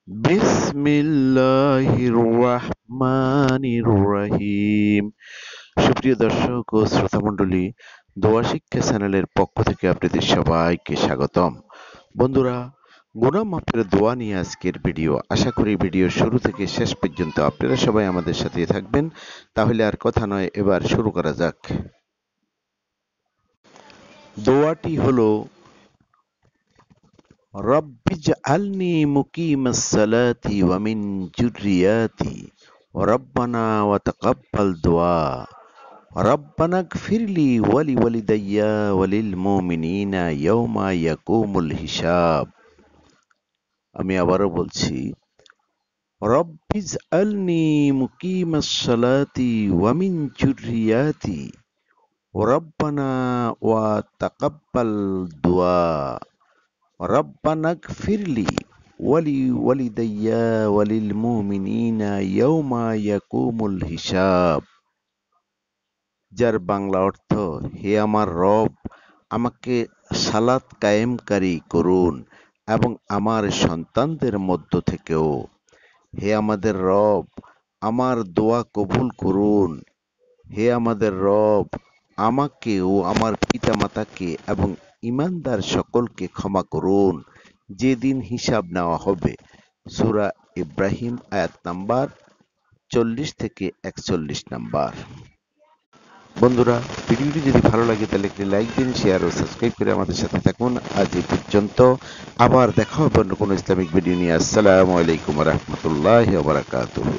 বিসমিল্লাহির রহমানির রহিম। সুপ্রিয় দর্শক ও শ্রোতামণ্ডলী, দোয়া শিক্ষা চ্যানেলের পক্ষ থেকে আপনাদের সবাইকে স্বাগতম। বন্ধুরা, গুনাহ মাফের দোয়া নিয়ে আজকের ভিডিও। আশা করি ভিডিও শুরু থেকে শেষ পর্যন্ত আপনারা সবাই আমাদের সাথে থাকবেন। তাহলে আর কথা নয়, এবার শুরু করা যাক। দোয়াটি হলো, রব্বিজআলনি মুকিমাস সালাতি ওয়া মিন যুররিয়াতি রব্বানা ওয়া তাকাব্বাল দুআ রব্বানা ইগফিরলি ওয়া লিওয়ালিদাইয়া ওয়া লিল মুমিনিনা ইয়াওমা ইয়াকুমুল হিসাব। আমি আবারও বলছি, রব্বিজআলনি মুকিমাস সালাতি ওয়া মিন যুররিয়াতি রব্বানা ওয়া তাকাব্বাল দুআ রব্বানা ইগফিরলি ওয়া লিওয়ালিদাইয়া ওয়া লিল মুমিনিনা ইয়াওমা ইয়াকুমুল হিসাব। যার বাংলা অর্থ, হে আমার রব, আমাকে সালাত কায়েমকারী করুন এবং আমার সন্তানদের মধ্য থেকেও। হে আমাদের রব, আমার দোয়া কবুল করুন। হে আমাদের রব, আমাকে ও আমার পিতামাতাকে এবং ঈমানদার সকলকে ক্ষমা করুন, যেদিন হিসাব নেওয়া হবে। সূরা ইব্রাহিম আয়াত নাম্বার 40 থেকে 41 নাম্বার। বন্ধুরা, ভিডিওটি যদি ভালো লাগে তাহলে একটি লাইক দিন, শেয়ার ও সাবস্ক্রাইব করে আমাদের সাথে থাকুন। আজ এই পর্যন্ত। আবার দেখা হবে অন্য কোনো ইসলামিক ভিডিও নিয়ে। আসসালামু আলাইকুম ওয়া রাহমাতুল্লাহি ওয়া বারাকাতুহু।